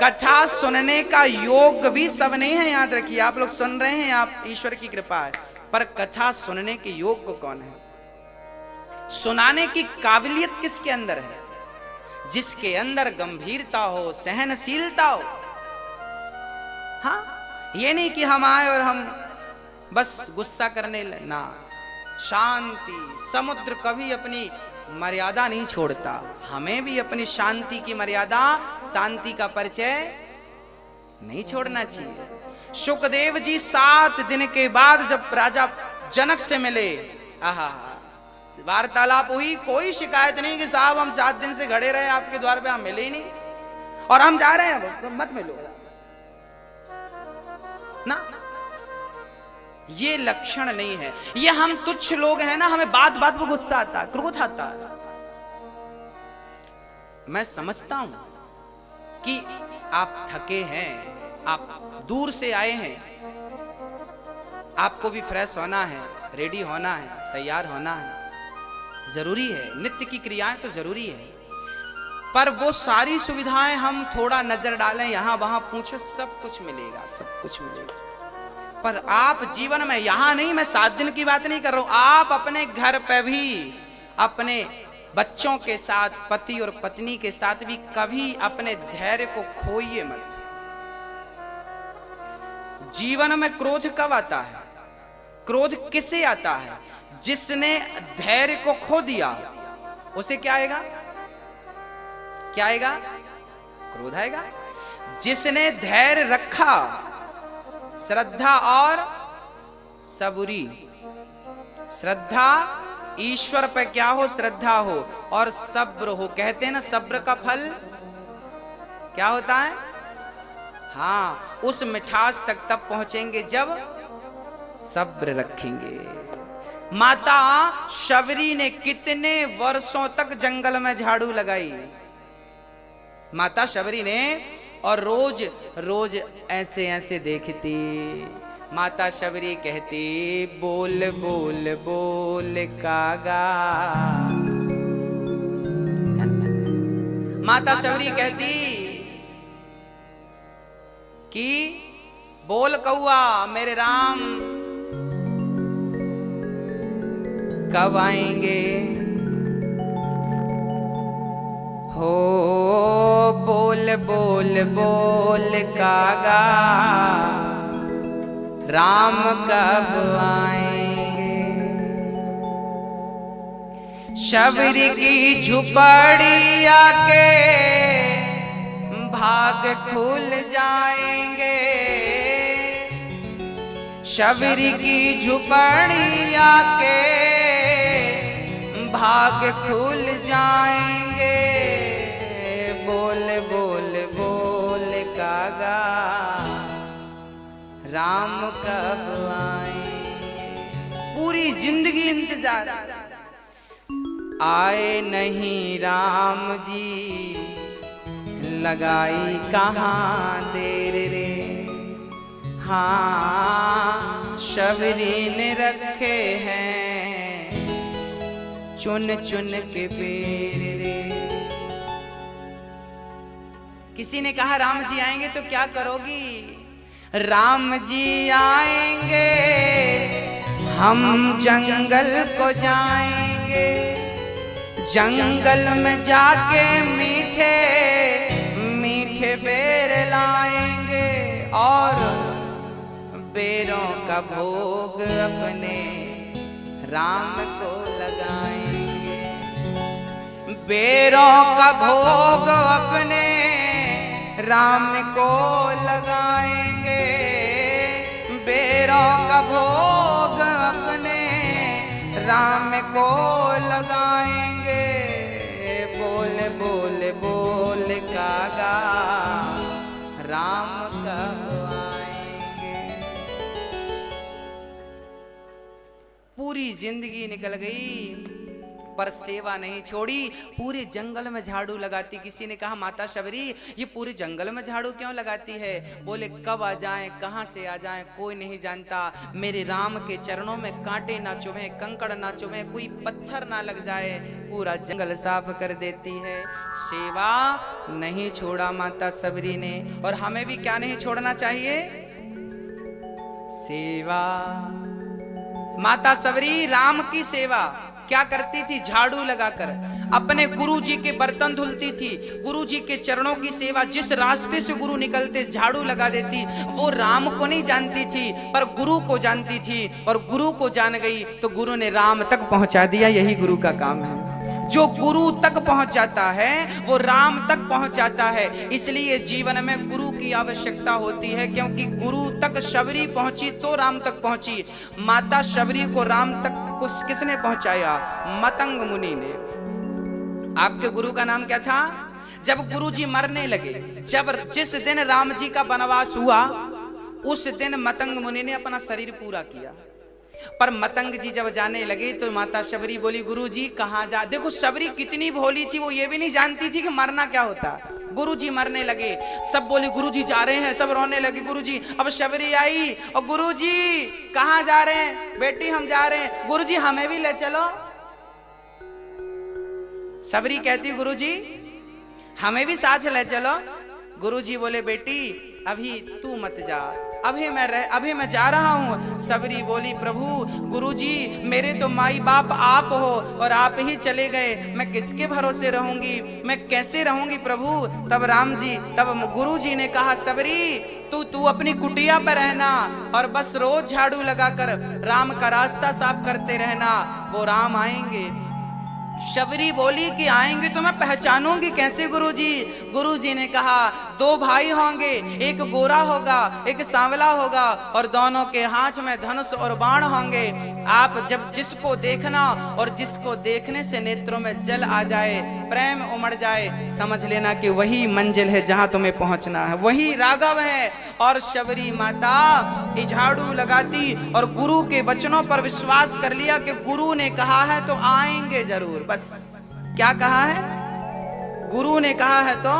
Speaker 1: कथा सुनने का योग भी सब नहीं है, याद रखिए। आप लोग सुन रहे हैं, आप ईश्वर की कृपा है, पर कथा सुनने के योग्य कौन है? सुनाने की काबिलियत किसके अंदर है? जिसके अंदर गंभीरता हो, सहनशीलता हो। हाँ, ये नहीं कि हम आए और हम बस गुस्सा करने लगना। शांति, समुद्र कभी अपनी मर्यादा नहीं छोड़ता। हमें भी अपनी शांति की मर्यादा, शांति का परिचय नहीं छोड़ना चाहिए। शुकदेव जी 7 दिन के बाद जब राजा जनक से मिले, आहा, वार्तालाप हुई, कोई शिकायत नहीं कि साहब हम 7 दिन से खड़े रहे आपके द्वार पे, हम मिले ही नहीं और हम जा रहे हैं, तो मत मिलो ना। ये लक्षण नहीं है। ये हम तुच्छ लोग हैं ना, हमें बात बात पर गुस्सा आता है, क्रोध आता है। मैं समझता हूं कि आप थके हैं, आप दूर से आए हैं, आपको भी फ्रेश होना है, रेडी होना है, तैयार होना है, जरूरी है। नित्य की क्रियाएं तो जरूरी है, पर वो सारी सुविधाएं हम थोड़ा नजर डालें, यहां वहां पूछो, सब कुछ मिलेगा, सब कुछ मिलेगा। पर आप जीवन में, यहां नहीं, मैं 7 दिन की बात नहीं कर रहा हूं, आप अपने घर पे भी अपने बच्चों के साथ, पति और पत्नी के साथ भी कभी अपने धैर्य को खोइए मत। जीवन में क्रोध कब आता है? क्रोध किसे आता है? जिसने धैर्य को खो दिया, उसे क्या आएगा? क्या आएगा? क्रोध आएगा। जिसने धैर्य रखा, श्रद्धा और सबूरी, श्रद्धा ईश्वर पे क्या हो? श्रद्धा हो और सब्र हो। कहते हैं ना, सब्र का फल क्या होता है? हाँ, उस मिठास तक तब पहुंचेंगे जब सब्र रखेंगे। माता शबरी ने कितने वर्षों तक जंगल में झाड़ू लगाई, माता शबरी ने, और रोज रोज ऐसे ऐसे देखती। माता शबरी कहती, बोल बोल बोल कागा। माता शबरी कहती कि बोल कौआ, मेरे राम कब आएंगे? हो बोल बोल बोल कागा, राम कब आएंगे? शबरी की झुपड़ी आके भाग खुल जाएंगे। शबरी की झुपड़ी आके भाग खुल जाएंगे। बोल बोल बोल कागा, राम कब आएंगे? पूरी जिंदगी इंतजार, आए नहीं राम जी, लगाई कहाँ देर रे। हाँ, शबरी ने रखे हैं चुन चुन के पेड़ रे। किसी ने कहा राम जी आएंगे तो क्या करोगी? राम जी आएंगे, हम जंगल को जाएंगे। जंगल में जाके मीठे मीठे बेर लाएंगे और बेरों का भोग अपने राम को लगाएंगे। बेरों का भोग अपने राम को लगाएंगे बेरों का भोग अपने, राम को लगाएंगे बोल बोल बोल कागा राम कब आएंगे। पूरी जिंदगी निकल गई पर सेवा नहीं छोड़ी, पूरे जंगल में झाड़ू लगाती। किसी ने कहा माता शबरी ये पूरे जंगल में झाड़ू क्यों लगाती है? बोले कब आ जाएं कहां से आ जाएं कोई नहीं जानता, मेरे राम के चरणों में कांटे ना चुभे, कंकड़ ना चुभे, कोई पत्थर ना लग जाए, पूरा जंगल साफ कर देती है। सेवा नहीं छोड़ा माता शबरी ने। और हमें भी क्या नहीं छोड़ना चाहिए? सेवा। माता शबरी राम की सेवा क्या करती थी? झाड़ू लगाकर अपने गुरुजी के बर्तन धुलती थी, गुरुजी के चरणों की सेवा। जिस रास्ते से गुरु निकलते झाड़ू लगा देती। वो राम को नहीं जानती थी पर गुरु को जानती थी, और गुरु को जान गई तो गुरु ने राम तक पहुंचा दिया। यही गुरु का काम है। जो गुरु तक पहुंच जाता है वो राम तक पहुंच जाता है। इसलिए जीवन में गुरु की आवश्यकता होती है, क्योंकि गुरु तक शबरी पहुंची तो राम तक पहुंची। माता शबरी को राम तक किसने पहुंचाया? मतंग मुनि ने। आपके गुरु का नाम क्या था? जब गुरुजी मरने लगे, जिस दिन राम जी का वनवास हुआ उस दिन मतंग मुनि ने अपना शरीर पूरा किया। पर मतंग जी जब जाने लगे तो माता शबरी बोली गुरुजी कहाँ जा। देखो शबरी कितनी भोली थी, वो ये भी नहीं जानती थी कि मरना क्या होता। गुरुजी मरने लगे, सब बोले गुरुजी जा रहे हैं, सब रोने लगे गुरुजी। अब शबरी आई और गुरुजी कहाँ जा रहे हैं? बेटी हम जा रहे हैं। गुरुजी हमें भी ले चलो। शबरी कहती गुरुजी हमें भी साथ ले चलो। गुरुजी बोले बेटी अभी तू मत जा, अभी मैं जा रहा हूँ। शबरी बोली प्रभु गुरुजी मेरे तो माई बाप आप हो और आप ही चले गए, मैं किसके भरोसे रहूंगी, मैं कैसे रहूंगी प्रभु। तब गुरुजी ने कहा शबरी तू अपनी कुटिया पर रहना और बस रोज झाड़ू लगाकर राम का रास्ता साफ करते रहना, वो राम आएंगे। शबरी बोली कि आएंगे तो मैं पहचानूंगी कैसे गुरुजी? गुरुजी ने कहा दो भाई होंगे, एक गोरा होगा एक सांवला होगा और दोनों के हाथ में धनुष और बाण होंगे। आप जब जिसको देखना और जिसको देखने से नेत्रों में जल आ जाए, प्रेम उमड़ जाए, समझ लेना कि वही मंजिल है जहां तुम्हें पहुंचना है, वही राघव है। और शबरी माता झाड़ू लगाती और गुरु के वचनों पर विश्वास कर लिया कि गुरु ने कहा है तो आएंगे जरूर। बस क्या कहा है? गुरु ने कहा है तो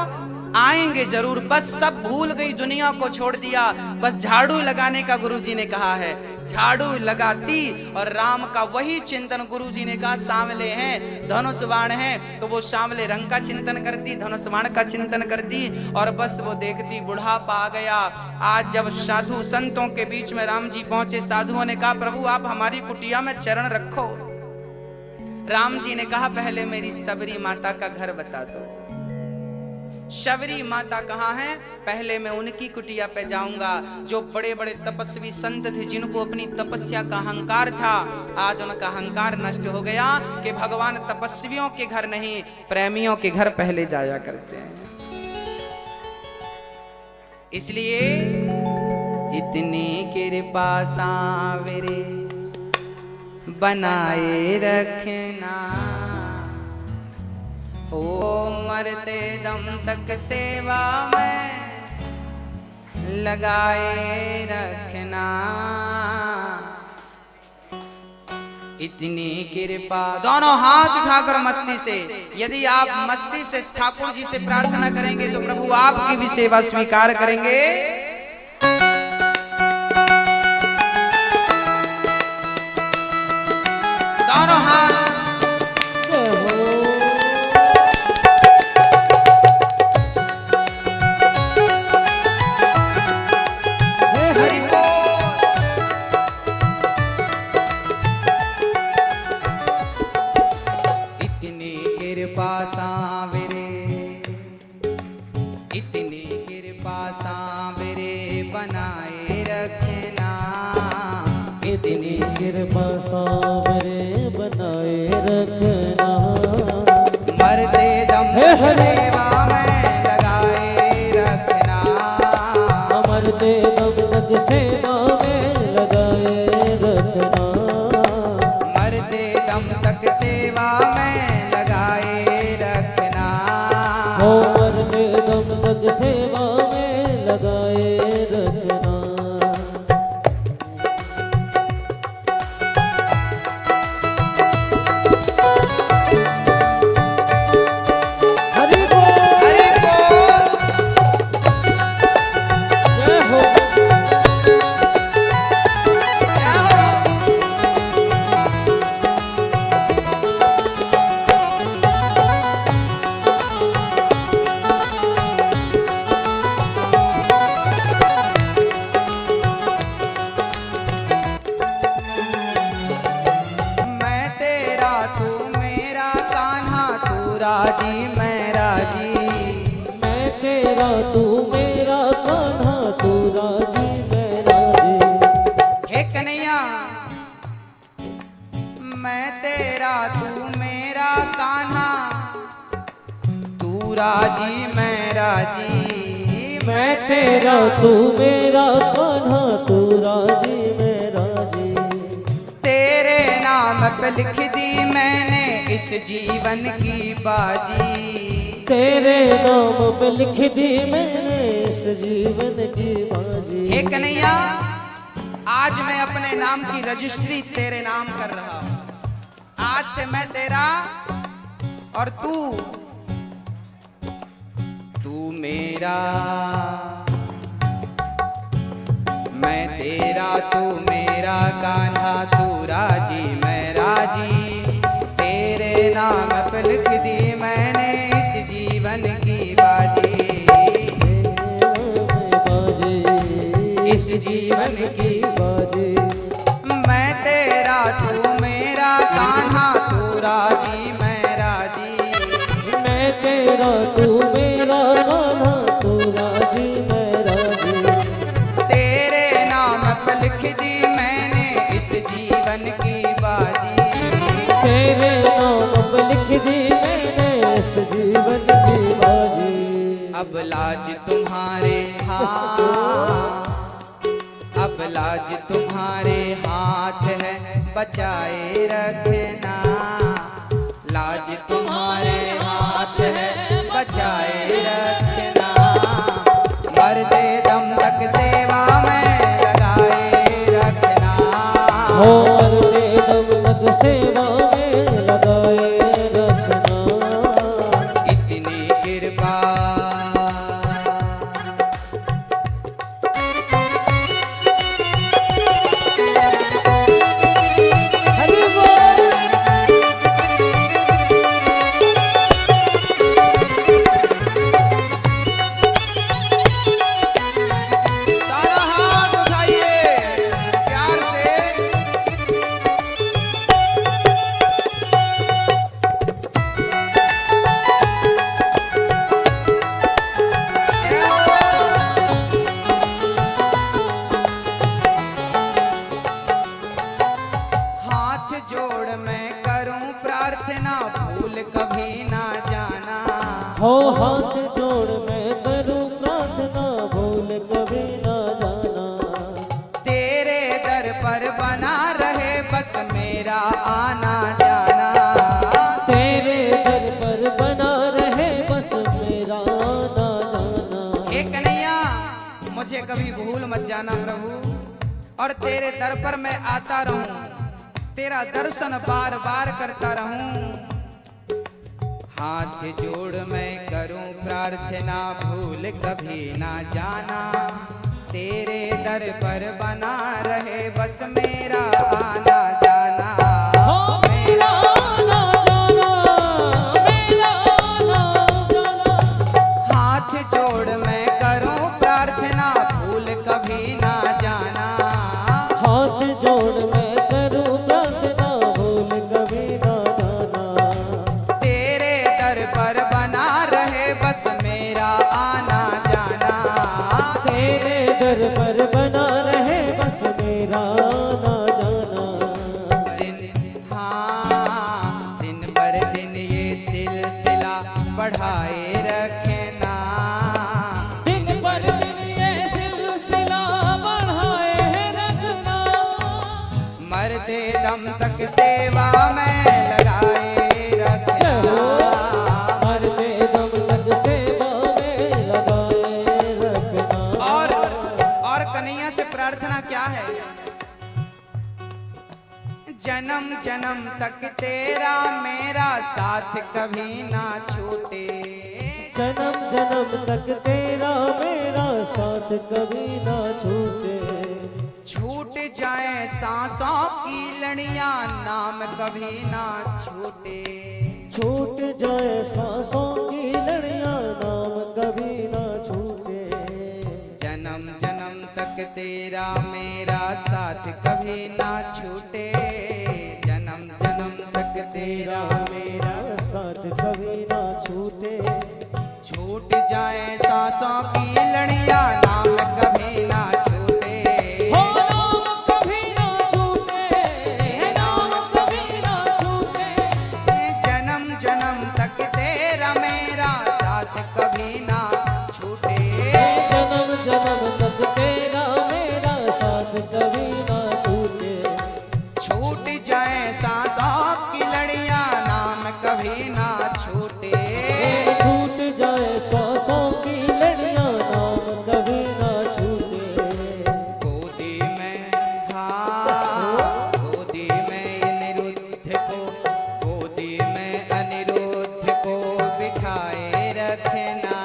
Speaker 1: आएंगे जरूर। बस सब भूल गई, दुनिया को छोड़ दिया, बस झाड़ू लगाने का गुरुजी ने कहा है। झाड़ू लगाती और राम का वही चिंतन। गुरुजी ने कहा सांवले हैं, धनुष बाण है, तो वो सांवले रंग का चिंतन करती, धनुष बाण का चिंतन करती और बस वो देखती बुढ़ापा आ गया। आज जब साधु संतों के बीच में राम जी पहुंचे, साधुओं ने कहा प्रभु आप हमारी कुटिया में चरण रखो। राम जी ने कहा पहले मेरी शबरी माता का घर बता दो। शबरी माता कहाँ है? पहले मैं उनकी कुटिया पे जाऊंगा। जो बड़े बड़े तपस्वी संत थे जिनको अपनी तपस्या का अहंकार था, आज उनका अहंकार नष्ट हो गया कि भगवान तपस्वियों के घर नहीं प्रेमियों के घर पहले जाया करते हैं। इसलिए इतनी कृपा सांवरे बनाए रखना, ओ मरते दम तक सेवा में लगाए रखना। इतनी कृपा। दोनों हाथ उठाकर मस्ती से, यदि आप मस्ती से ठाकुर जी से प्रार्थना करेंगे तो प्रभु आपकी भी सेवा स्वीकार करेंगे। दोनों हाथ बनाए रखना,
Speaker 2: इतनी कृपा सांवरे बनाए रखना।
Speaker 1: मरते दम सेवा में लगाए रखना।
Speaker 2: दम तक सेवा में लगाए रखना।
Speaker 1: मरते दम तक सेवा में लगाए रखना।
Speaker 2: हो मरते दम तक सेवा में लगाए रखना। हरि बोल,
Speaker 1: हरि बोल।
Speaker 2: जय हो।
Speaker 1: क्या हो? मैं तेरा तू मेरा कान्हा तू राजी मैं राजी।
Speaker 2: मैं तेरा तू मेरा कान्हा तू राजी मैं राजी।
Speaker 1: हे कन्हैया, मैं तेरा तू मेरा कान्हा तू राजी मैं राजी।
Speaker 2: मैं तेरा तू मेरा कान्हा तू राजी मैं राजी।
Speaker 1: तेरे नाम पे लिख दी मैंने इस जीवन की बाजी।
Speaker 2: तेरे नाम पे लिख दी मैंने इस जीवन की बाजी।
Speaker 1: हे कन्हैया, आज मैं अपने नाम की रजिस्ट्री तेरे नाम कर रहा हूं। आज से मैं तेरा और तू मेरा। मैं तेरा तू मेरा कान्हा तू राजी मैं राजी। तेरे नाम पे लिख दी मैंने इस जीवन की बाजी। इस जीवन की
Speaker 2: बाजी।
Speaker 1: मैं तेरा तू मेरा कान्हा तू राजी मैं राजी।
Speaker 2: मैं तेरा तू मेरा कान्हा तू राजी मैं राजी।
Speaker 1: तेरे नाम पे लिख दी मैंने इस जीवन की बाजी।
Speaker 2: तेरे नाम पे लिख दी मैंने इस जीवन की बाजी।
Speaker 1: अब लाज तुम्हारे हाथ, अब लाज तुम्हारे हाथ है बचाए रखना। लाज तुम्हारे हाथ है बचाए रखना। मरते दम तक सेवा में लगाए रखना।
Speaker 2: हो मरते दम तक सेवा में लगाए रखना।
Speaker 1: इतनी कृपा
Speaker 2: हरि बोल।
Speaker 1: सारा हाथ उठाइए प्यार से। हाथ जोड़ मैं करूं प्रार्थना भूल कभी ना जाना।
Speaker 2: हो हाथ जोड़ मैं करूं प्रार्थना भूल कभी ना जाना।
Speaker 1: तेरे दर पर बना रहे बस मेरा आना जाना।
Speaker 2: तेरे दर पर बना रहे बस मेरा आना जाना।
Speaker 1: हे कन्हैया, मुझे कभी भूल मत जाना प्रभु, और तेरे दर पर मैं आता रहूं, तेरा दर्शन बार बार करता रहूं। हाथ जोड़ मैं करूं प्रार्थना भूल कभी ना जाना। तेरे दर पर बना रहे बस मेरा आना जाना।
Speaker 2: हो मेरा आना जाना, मेरा आना जाना।
Speaker 1: हाथ जोड़ मैं करूं प्रार्थना भूल कभी ना जाना।
Speaker 2: हाथ जोड़ मैं करूं प्रार्थना भूल कभी ना जाना।
Speaker 1: तेरे दर पर बना रहे बस मेरा आना जाना।
Speaker 2: तेरे दर पर बना रहे बस मेरा आना जाना।
Speaker 1: दिन पर दिन ये सिलसिला बढ़ाए रखना।
Speaker 2: दिन पर दिन ये सिलसिला
Speaker 1: मरते दम तक सेवा में लगाए रखना।
Speaker 2: मरते दम तक सेवा में लगाए रखना।
Speaker 1: और कन्हैया से प्रार्थना क्या है? जन्म जन्म तक तेरा मेरा साथ कभी ना छूटे।
Speaker 2: जन्म जन्म तक तेरा मेरा साथ कभी ना छूटे।
Speaker 1: छूट जाए सांसों की लड़ियां नाम कभी ना छूटे।
Speaker 2: छूट जाए सांसों की लड़ियां नाम कभी ना छूटे।
Speaker 1: जन्म जन्म तक तेरा मेरा साथ कभी ना छूटे। जन्म जन्म तक तेरा
Speaker 2: मेरा साथ कभी ना छूटे।
Speaker 1: छूट जाए सांसों की लड़ियां नाम कभी ना छूटे।
Speaker 2: हो नाम कभी ना छूटे। नाम कभी ना छूटे।
Speaker 1: जन्म जन्म तक तेरा मेरा साथ कभी ना छूटे।
Speaker 2: जन्म जन्म तक तेरा मेरा साथ कभी ना छूटे।
Speaker 1: छूट जाए सांसों की लड़ियां नाम कभी ना छूटे।
Speaker 2: छूट जाए सांसों की लड़ियां नाम कभी ना छूटे।
Speaker 1: गोदी में हाँ गोदी में अनिरुद्ध को गोदी में अनिरुद्ध को बिठाए रखना।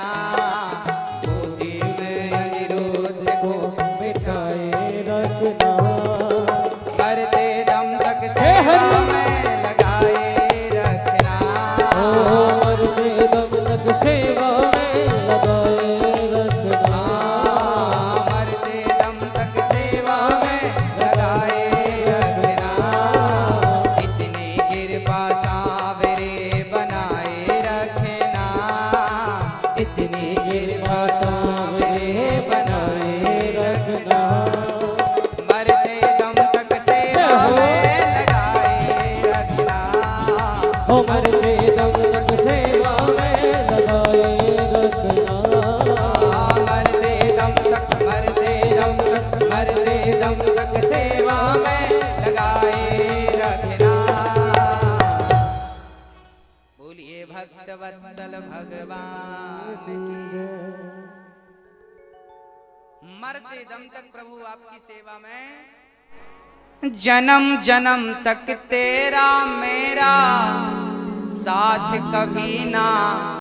Speaker 1: गोदी में अनिरुद्ध को
Speaker 2: बिठाए रखना।
Speaker 1: मरते दम तक सेवा में लगाए रखना।
Speaker 2: मरते दम तक सेवा में लगाए रखना।
Speaker 1: मरते दम तक सेवा में लगाए रखना। इतनी कृपा सावरे बनाए रखना। इतनी कृपा सावरे बनाए रखना। मरते दम तक सेवा में लगाए रखना।
Speaker 2: ओ मरते दम तक सेवा में लगाए रखना।
Speaker 1: मरते दम तक मरते दम तक सेवा में लगाए रखना। बोलिए भक्त वत्सल भगवान की। मरते दम तक प्रभु आपकी सेवा में। जन्म जन्म तक तेरा मेरा साथ कभी ना